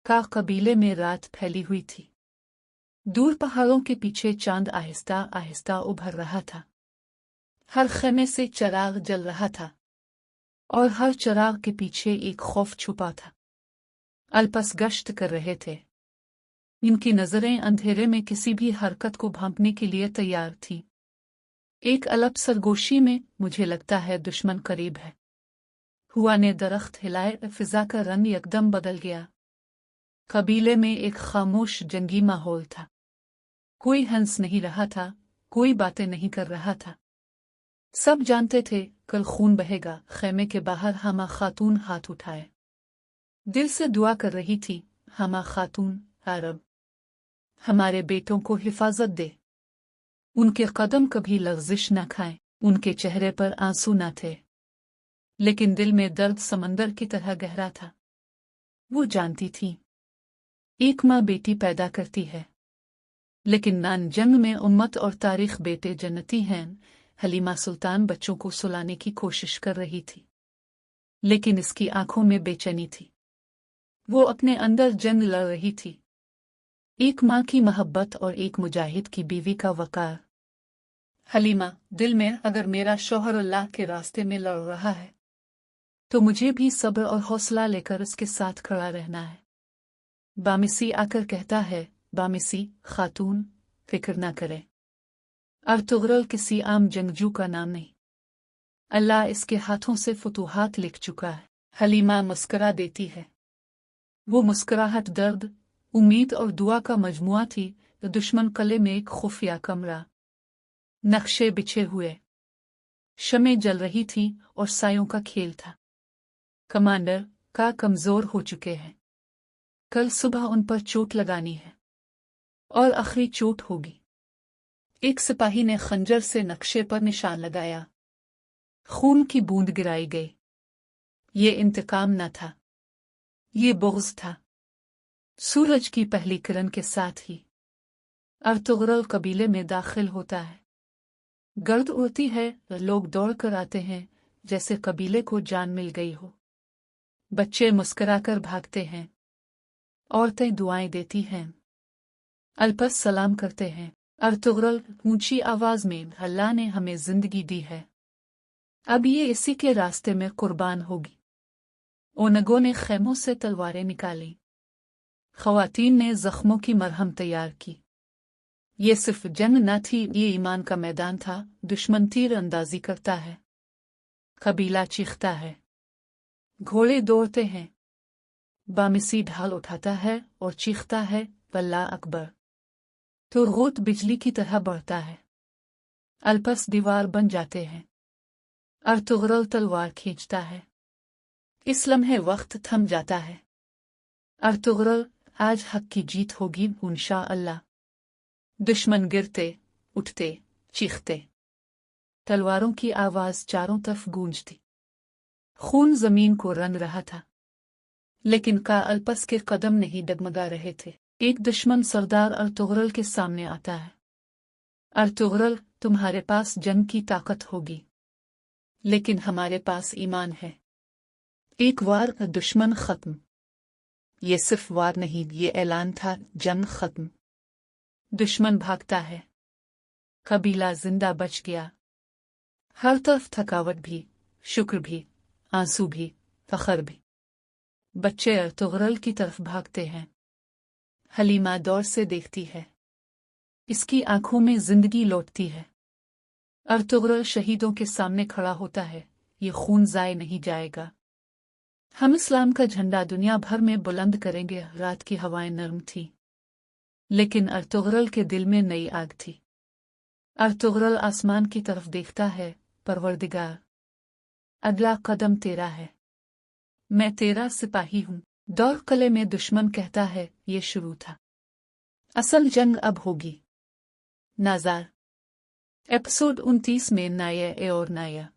का कबीले में रात फैली हुई थी। दूर पहाड़ों के पीछे चांद आहिस्ता आहिस्ता उभर रहा था। हर खेमे से चिराग जल रहा था और हर चिराग के पीछे एक खौफ छुपा था। अल्पस गश्त कर रहे थे। इनकी नजरें अंधेरे में किसी भी हरकत को भांपने के लिए तैयार थीं। एक अलग सरगोशी में मुझे लगता है दुश्मन करीब है। हुआ ने दरख्त हिलाए, फिजा का रंग एकदम बदल गया। कबीले में एक खामोश जंगी माहौल था। कोई हंस नहीं रहा था, कोई बातें नहीं कर रहा था। सब जानते थे कल खून बहेगा। खेमे के बाहर हमा खातून हाथ उठाए दिल से दुआ कर रही थी, हमा खातून, रब हमारे बेटों को हिफाजत दे। उनके कदम कभी लग़ज़िश न खाएं। उनके चेहरे पर आंसू न थे, लेकिन दिल में दर्द समंदर की तरह गहरा था। वो जानती थी एक माँ बेटी पैदा करती है, लेकिन नान जंग में उम्मत और तारीख बेटे जन्नती हैं। हलीमा सुल्तान बच्चों को सुलाने की कोशिश कर रही थी, लेकिन इसकी आंखों में बेचैनी थी। वो अपने अंदर जंग लड़ रही थी, एक माँ की मोहब्बत और एक मुजाहिद की बीवी का वकार। हलीमा, दिल में अगर मेरा शौहर अल्लाह के रास्ते में लड़ रहा है तो मुझे भी सब्र और हौसला लेकर उसके साथ खड़ा रहना है। बामिसी आकर कहता है, बामिसी खातून, फिक्र ना करे। अर्तुगरुल किसी आम जंगजू का नाम नहीं। अल्लाह इसके हाथों से फतूहात लिख चुका है। हलीमा मुस्कुरा देती है। वो मुस्कुराहट दर्द, उम्मीद और दुआ का मजमुआ थी। दुश्मन कले में एक खुफिया कमरा, नक्शे बिछे हुए, शमें जल रही थी और सायों का खेल था। कमांडर का कमजोर हो चुके हैं। कल सुबह उन पर चोट लगानी है और आखिरी चोट होगी। एक सिपाही ने खंजर से नक्शे पर निशान लगाया। खून की बूंद गिराई गई। ये इंतकाम न था, ये बुग़्ज़ था। सूरज की पहली किरण के साथ ही अर्तुगरुल कबीले में दाखिल होता है। गर्द उड़ती है, लोग दौड़ कर आते हैं जैसे कबीले को जान मिल गई हो। बच्चे मुस्कुराकर भागते हैं, औरतें दुआएं देती हैं, अल्पस सलाम करते हैं। अर्तुगरुल ऊंची आवाज में, अल्लाह ने हमें जिंदगी दी है, अब ये इसी के रास्ते में कुर्बान होगी। ओनगों ने खेमों से तलवारें निकाली। ख़वातीन ने जख्मों की मरहम तैयार की। ये सिर्फ जंग न थी, ये ईमान का मैदान था। दुश्मन तीर अंदाजी करता है, कबीला चीखता है, घोड़े दौड़ते हैं। बामिसी ढाल उठाता है और चीखता है, अल्लाह अकबर। तो गोत बिजली की तरह बढ़ता है। अल्पस दीवार बन जाते हैं। अर्तुगरुल तलवार खींचता है। इस लम्हे वक्त थम जाता है। अर्तुगरुल, आज हक की जीत होगी इंशाअल्लाह। दुश्मन गिरते, उठते, चीखते। तलवारों की आवाज चारों तरफ गूंजती। खून जमीन को रंग रहा था, लेकिन का अल्पस के कदम नहीं डगमगा रहे थे। एक दुश्मन सरदार अर्तुगरुल के सामने आता है। अर्तुगरुल, तुम्हारे पास जंग की ताकत होगी, लेकिन हमारे पास ईमान है। एक वार दुश्मन खत्म। ये सिर्फ वार नहीं, ये ऐलान था, जंग खत्म। दुश्मन भागता है, कबीला जिंदा बच गया। हर तरफ थकावट भी, शुक्र भी, आंसू भी, फख्र भी। बच्चे अर्तुगरुल की तरफ भागते हैं। हलीमा दौर से देखती है। इसकी आंखों में जिंदगी लौटती है। अर्तुगरुल शहीदों के सामने खड़ा होता है। ये खून जाए नहीं जाएगा। हम इस्लाम का झंडा दुनिया भर में बुलंद करेंगे। रात की हवाएं नरम थी, लेकिन अर्तुगरुल के दिल में नई आग थी। अर्तुगरुल आसमान की तरफ देखता है, परवरदिगार, अगला कदम तेरा है, मैं तेरा सिपाही हूँ। दौर कले में दुश्मन कहता है, ये शुरू था, असल जंग अब होगी। नाज़ार एपिसोड 29 में नाया और नाया।